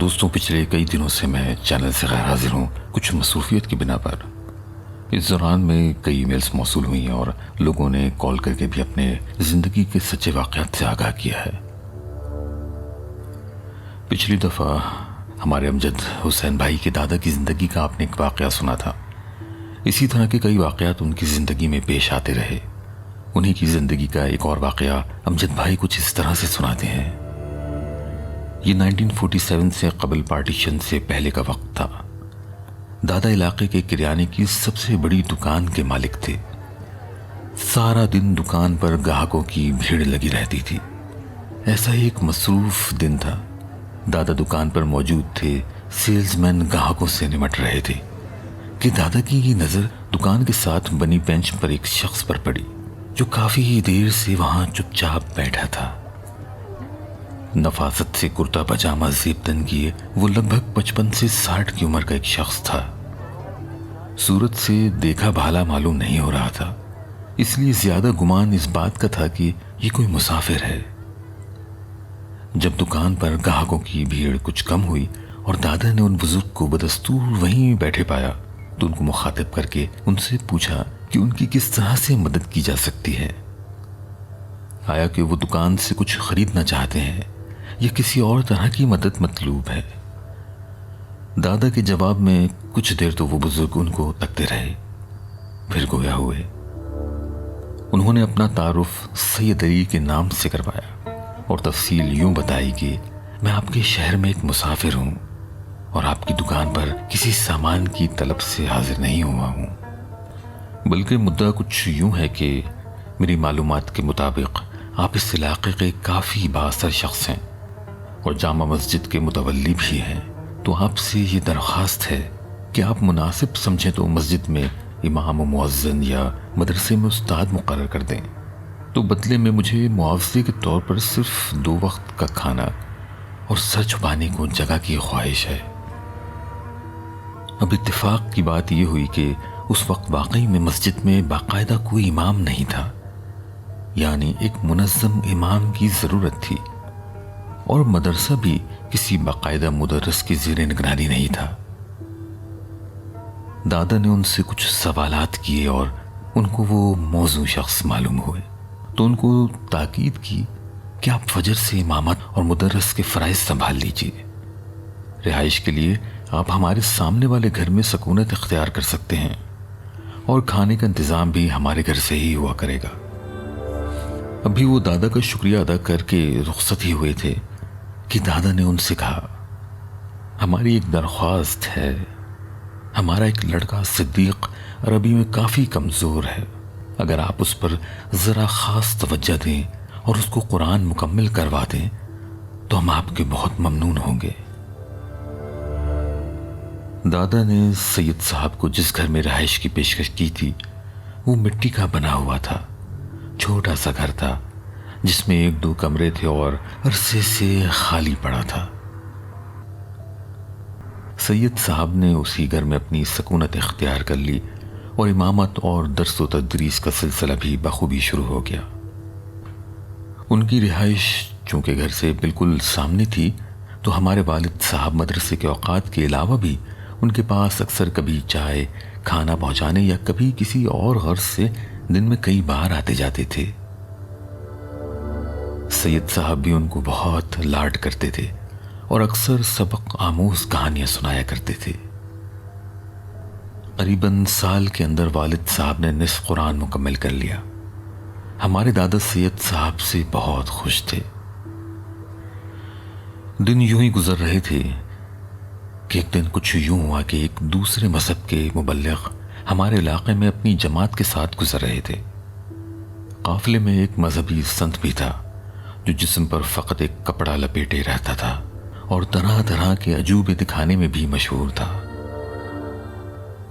دوستوں، پچھلے کئی دنوں سے میں چینل سے غیر حاضر ہوں، کچھ مصروفیت کی بنا پر۔ اس دوران میں کئی ای میلز موصول ہوئی ہیں اور لوگوں نے کال کر کے بھی اپنے زندگی کے سچے واقعات سے آگاہ کیا ہے۔ پچھلی دفعہ ہمارے امجد حسین بھائی کے دادا کی زندگی کا آپ نے ایک واقعہ سنا تھا۔ اسی طرح کے کئی واقعات ان کی زندگی میں پیش آتے رہے۔ انہی کی زندگی کا ایک اور واقعہ امجد بھائی کچھ اس طرح سے سناتے ہیں۔ یہ 1947 سے قبل پارٹیشن سے پہلے کا وقت تھا۔ دادا علاقے کے کریانے کی سب سے بڑی دکان کے مالک تھے۔ سارا دن دکان پر گاہکوں کی بھیڑ لگی رہتی تھی۔ ایسا ہی ایک مصروف دن تھا۔ دادا دکان پر موجود تھے، سیلز مین گاہکوں سے نمٹ رہے تھے کہ دادا کی یہ نظر دکان کے ساتھ بنی بینچ پر ایک شخص پر پڑی جو کافی دیر سے وہاں چپ چاپ بیٹھا تھا۔ نفاست سے کرتا پاجامہ زیب تن کیے وہ لگ بھگ 55 سے 60 کی عمر کا ایک شخص تھا۔ صورت سے دیکھا بھالا معلوم نہیں ہو رہا تھا، اس لیے زیادہ گمان اس بات کا تھا کہ یہ کوئی مسافر ہے۔ جب دکان پر گاہکوں کی بھیڑ کچھ کم ہوئی اور دادا نے ان بزرگ کو بدستور وہیں بیٹھے پایا تو ان کو مخاطب کر کے ان سے پوچھا کہ ان کی کس طرح سے مدد کی جا سکتی ہے۔ آیا کہ وہ دکان سے کچھ خریدنا چاہتے ہیں یا کسی اور طرح کی مدد مطلوب ہے؟ دادا کے جواب میں کچھ دیر تو وہ بزرگ ان کو تکتے رہے، پھر گویا ہوئے۔ انہوں نے اپنا تعارف سید علی کے نام سے کروایا اور تفصیل یوں بتائی کہ میں آپ کے شہر میں ایک مسافر ہوں اور آپ کی دکان پر کسی سامان کی طلب سے حاضر نہیں ہوا ہوں، بلکہ مدعا کچھ یوں ہے کہ میری معلومات کے مطابق آپ اس علاقے کے کافی بااثر شخص ہیں اور جامع مسجد کے متولی بھی ہیں، تو آپ سے یہ درخواست ہے کہ آپ مناسب سمجھیں تو مسجد میں امام و مؤذن یا مدرسے میں استاد مقرر کر دیں، تو بدلے میں مجھے معاوضے کے طور پر صرف 2 وقت کا کھانا اور سر چھپانے کو جگہ کی خواہش ہے۔ اب اتفاق کی بات یہ ہوئی کہ اس وقت واقعی میں مسجد میں باقاعدہ کوئی امام نہیں تھا، یعنی ایک منظم امام کی ضرورت تھی، اور مدرسہ بھی کسی باقاعدہ مدرس کی زیر نگرانی نہیں تھا۔ دادا نے ان سے کچھ سوالات کیے اور ان کو وہ موزوں شخص معلوم ہوئے، تو ان کو تاکید کی کہ آپ فجر سے امامت اور مدرس کے فرائض سنبھال لیجیے۔ رہائش کے لیے آپ ہمارے سامنے والے گھر میں سکونت اختیار کر سکتے ہیں اور کھانے کا انتظام بھی ہمارے گھر سے ہی ہوا کرے گا۔ ابھی وہ دادا کا شکریہ ادا کر کے رخصت ہی ہوئے تھے کہ دادا نے ان سے کہا، ہماری ایک درخواست ہے۔ ہمارا ایک لڑکا صدیق عربی میں کافی کمزور ہے، اگر آپ اس پر ذرا خاص توجہ دیں اور اس کو قرآن مکمل کروا دیں تو ہم آپ کے بہت ممنون ہوں گے۔ دادا نے سید صاحب کو جس گھر میں رہائش کی پیشکش کی تھی وہ مٹی کا بنا ہوا تھا، چھوٹا سا گھر تھا جس میں 1-2 کمرے تھے اور عرصے سے خالی پڑا تھا۔ سید صاحب نے اسی گھر میں اپنی سکونت اختیار کر لی اور امامت اور درس و تدریس کا سلسلہ بھی بخوبی شروع ہو گیا۔ ان کی رہائش چونکہ گھر سے بالکل سامنے تھی تو ہمارے والد صاحب مدرسے کے اوقات کے علاوہ بھی ان کے پاس اکثر کبھی چائے کھانا پہنچانے یا کبھی کسی اور غرض سے دن میں کئی بار آتے جاتے تھے۔ سید صاحب بھی ان کو بہت لاڈ کرتے تھے اور اکثر سبق آموز کہانیاں سنایا کرتے تھے۔ قریباً سال کے اندر والد صاحب نے نصف قرآن مکمل کر لیا۔ ہمارے دادا سید صاحب سے بہت خوش تھے۔ دن یوں ہی گزر رہے تھے کہ ایک دن کچھ یوں ہوا کہ ایک دوسرے مذہب کے مبلغ ہمارے علاقے میں اپنی جماعت کے ساتھ گزر رہے تھے۔ قافلے میں ایک مذہبی سنت بھی تھا جو جسم پر فقط ایک کپڑا لپیٹے رہتا تھا اور طرح طرح کے عجوبے دکھانے میں بھی مشہور تھا۔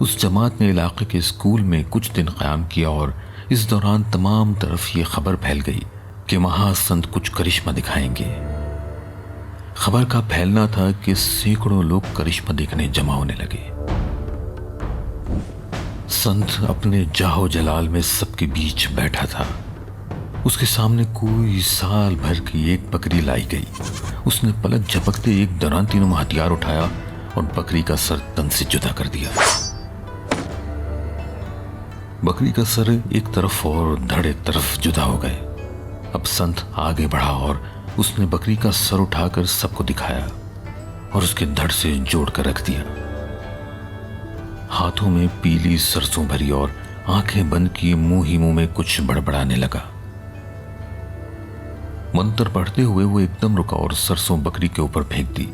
اس جماعت نے علاقے کے اسکول میں کچھ دن قیام کیا اور اس دوران تمام طرف یہ خبر پھیل گئی کہ وہاں سنت کچھ کرشمہ دکھائیں گے۔ خبر کا پھیلنا تھا کہ سینکڑوں لوگ کرشمہ دیکھنے جمع ہونے لگے۔ سنت اپنے جاہ و جلال میں سب کے بیچ بیٹھا تھا۔ اس کے سامنے کوئی سال بھر کی ایک بکری لائی گئی۔ اس نے پلک جھپکتے ایک درانتی نما ہتھیار اٹھایا اور بکری کا سر تن سے جدا کر دیا۔ بکری کا سر ایک طرف اور دھڑ ایک طرف جدا ہو گئے۔ اب سنت آگے بڑھا اور اس نے بکری کا سر اٹھا کر سب کو دکھایا اور اس کے دھڑ سے جوڑ کر رکھ دیا۔ ہاتھوں میں پیلی سرسوں بھری اور آنکھیں بند کی منہ ہی منہ میں کچھ بڑبڑانے لگا۔ منتر پڑھتے ہوئے وہ ایک دم رکا اور سرسوں بکری کے اوپر پھینک دی۔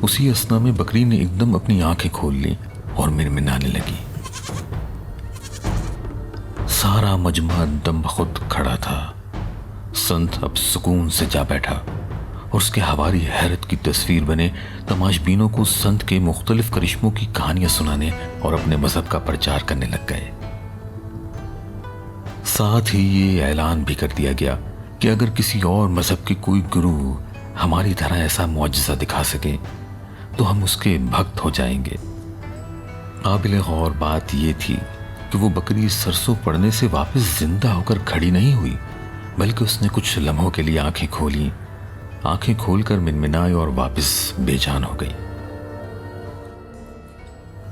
اسی اثنا میں بکری نے ایک دم اپنی آنکھیں کھول لی اور منمنانے لگی۔ سارا مجمع دم بخود کھڑا تھا۔ سنت اب سکون سے جا بیٹھا اور اس کے حواری حیرت کی تصویر بنے تماش بینوں کو سنت کے مختلف کرشموں کی کہانیاں سنانے اور اپنے مذہب کا پرچار کرنے لگ گئے۔ ساتھ ہی یہ اعلان بھی کر دیا گیا کہ اگر کسی اور مذہب کے کوئی گرو ہماری طرح ایسا معجزہ دکھا سکے تو ہم اس کے بھکت ہو جائیں گے۔ قابل غور بات یہ تھی کہ وہ بکری سرسوں پڑنے سے واپس زندہ ہو کر کھڑی نہیں ہوئی، بلکہ اس نے کچھ لمحوں کے لیے آنکھیں کھولیں، آنکھیں کھول کر منمنائی اور واپس بے جان ہو گئی۔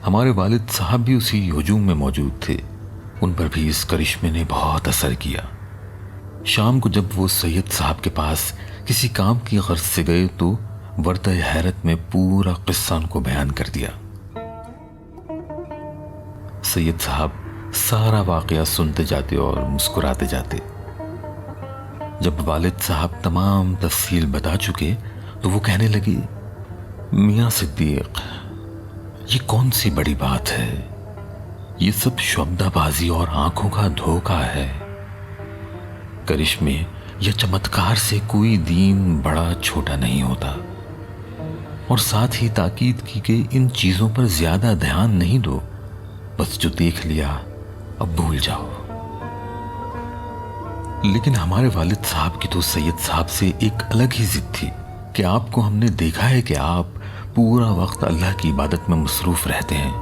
ہمارے والد صاحب بھی اسی ہجوم میں موجود تھے۔ ان پر بھی اس کرشمے نے بہت اثر کیا۔ شام کو جب وہ سید صاحب کے پاس کسی کام کی غرض سے گئے تو ورطہ حیرت میں پورا قصہ ان کو بیان کر دیا۔ سید صاحب سارا واقعہ سنتے جاتے اور مسکراتے جاتے۔ جب والد صاحب تمام تفصیل بتا چکے تو وہ کہنے لگے، میاں صدیق، یہ کون سی بڑی بات ہے؟ یہ سب شعبدہ بازی اور آنکھوں کا دھوکہ ہے۔ کرشمے یا چمتکار سے کوئی دین بڑا چھوٹا نہیں ہوتا۔ اور ساتھ ہی تاکید کی کہ ان چیزوں پر زیادہ دھیان نہیں دو، بس جو دیکھ لیا اب بھول جاؤ۔ لیکن ہمارے والد صاحب کی تو سید صاحب سے ایک الگ ہی ضد تھی کہ آپ کو ہم نے دیکھا ہے کہ آپ پورا وقت اللہ کی عبادت میں مصروف رہتے ہیں،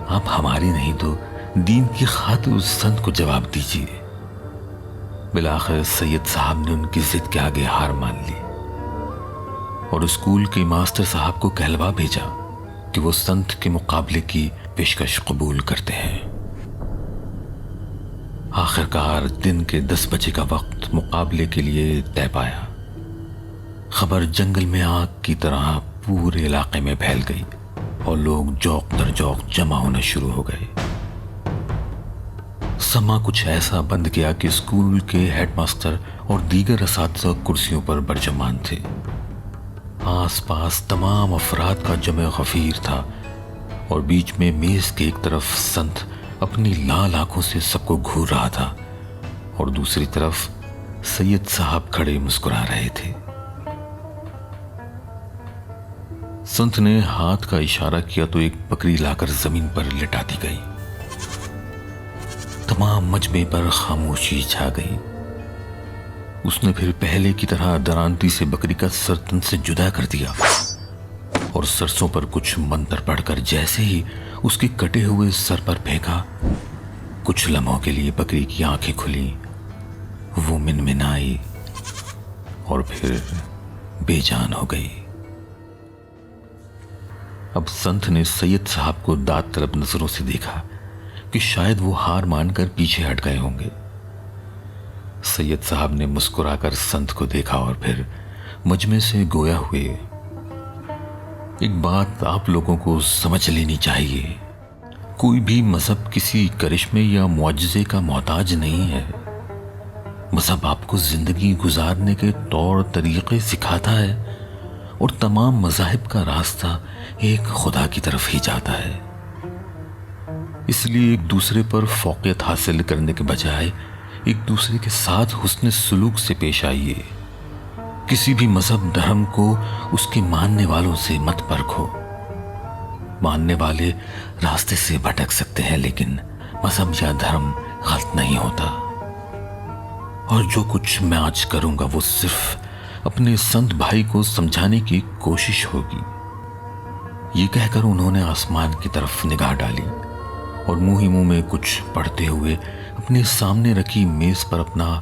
آپ ہماری نہیں تو دین کی خاطر اس سنت کو جواب دیجیے۔ بالآخر سید صاحب نے ان کی ضد کے آگے ہار مان لی اور اسکول کے ماسٹر صاحب کو کہلوا بھیجا کہ وہ سنت کے مقابلے کی پیشکش قبول کرتے ہیں۔ آخرکار دن کے 10 بجے کا وقت مقابلے کے لیے طے پایا۔ خبر جنگل میں آگ کی طرح پورے علاقے میں پھیل گئی اور لوگ جوق در جوق جمع ہونا شروع ہو گئے۔ سما کچھ ایسا بند گیا کہ اسکول کے ہیڈ ماسٹر اور دیگر اساتذہ کرسیوں پر برجمان تھے۔ آس پاس تمام افراد کا جمع غفیر تھا اور بیچ میں میز کے ایک طرف سنت اپنی لال آنکھوں سے سب کو گھور رہا تھا اور دوسری طرف سید صاحب کھڑے مسکرا رہے تھے۔ سنت نے ہاتھ کا اشارہ کیا تو ایک بکری لا کر زمین پر لٹا دی گئی۔ تمام مجمع پر خاموشی چھا گئی۔ اس نے پھر پہلے کی طرح درانتی سے بکری کا سر تن سے جدا کر دیا اور سرسوں پر کچھ منتر پڑھ کر جیسے ہی اس کے کٹے ہوئے سر پر پھینکا، کچھ لمحوں کے لیے بکری کی آنکھیں کھلی، وہ منمنائی اور پھر بے جان ہو گئی۔ اب سنت نے سید صاحب کو داد طلب نظروں سے دیکھا کہ شاید وہ ہار مان کر پیچھے ہٹ گئے ہوں گے۔ سید صاحب نے مسکرا کر سنت کو دیکھا اور پھر مجمع سے گویا ہوئے، ایک بات آپ لوگوں کو سمجھ لینی چاہیے، کوئی بھی مذہب کسی کرشمے یا معجزے کا محتاج نہیں ہے۔ مذہب آپ کو زندگی گزارنے کے طور طریقے سکھاتا ہے اور تمام مذاہب کا راستہ ایک خدا کی طرف ہی جاتا ہے۔ اس لیے ایک دوسرے پر فوقیت حاصل کرنے کے بجائے ایک دوسرے کے ساتھ حسن سلوک سے پیش آئیے۔ کسی بھی مذہب دھرم کو اس کے ماننے والوں سے مت پرکھو۔ ماننے والے راستے سے بھٹک سکتے ہیں لیکن مذہب یا دھرم غلط نہیں ہوتا۔ اور جو کچھ میں آج کروں گا وہ صرف اپنے سنت بھائی کو سمجھانے کی کوشش ہوگی۔ یہ کہہ کر انہوں نے آسمان کی طرف نگاہ ڈالی اور منہ ہی منہ میں کچھ پڑھتے ہوئے اپنے سامنے رکھی میز پر اپنا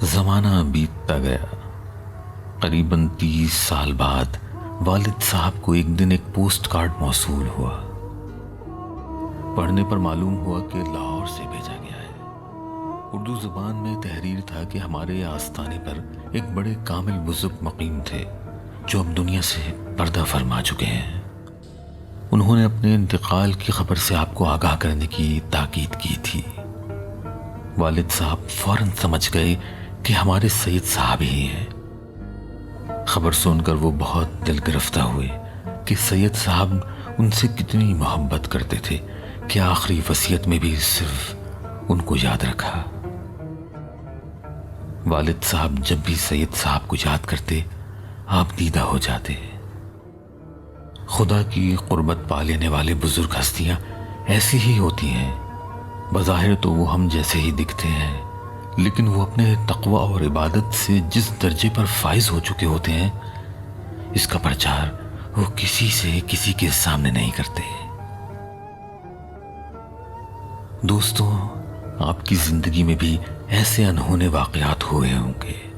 زمانہ بیتتا گیا۔ قریباً 30 سال بعد والد صاحب کو ایک دن ایک پوسٹ کارڈ موصول ہوا۔ پڑھنے پر معلوم ہوا کہ لاہور سے بھیجا گیا ہے۔ اردو زبان میں تحریر تھا کہ ہمارے آستانے پر ایک بڑے کامل بزرگ مقیم تھے جو اب دنیا سے پردہ فرما چکے ہیں۔ انہوں نے اپنے انتقال کی خبر سے آپ کو آگاہ کرنے کی تاکید کی تھی۔ والد صاحب فوراً سمجھ گئے کہ ہمارے سید صاحب ہی ہیں۔ خبر سن کر وہ بہت دل گرفتہ ہوئے کہ سید صاحب ان سے کتنی محبت کرتے تھے کہ آخری وصیت میں بھی صرف ان کو یاد رکھا۔ والد صاحب جب بھی سید صاحب کو یاد کرتے آپ دیدہ ہو جاتے۔ خدا کی قربت پا لینے والے بزرگ ہستیاں ایسی ہی ہوتی ہیں۔ بظاہر تو وہ ہم جیسے ہی دکھتے ہیں، لیکن وہ اپنے تقوی اور عبادت سے جس درجے پر فائز ہو چکے ہوتے ہیں، اس کا پرچار وہ کسی کے سامنے نہیں کرتے۔ دوستوں، آپ کی زندگی میں بھی ایسے انہونے واقعات ہوئے ہوں گے،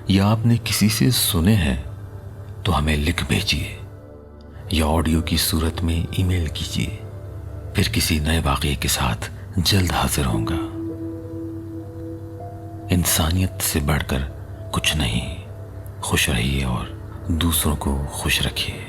یا آپ نے کسی سے سنے ہیں تو ہمیں لکھ بھیجیے یا آڈیو کی صورت میں ای میل کیجیے۔ پھر کسی نئے واقعے کے ساتھ جلد حاضر ہوں گا۔ انسانیت سے بڑھ کر کچھ نہیں۔ خوش رہیے اور دوسروں کو خوش رکھیے۔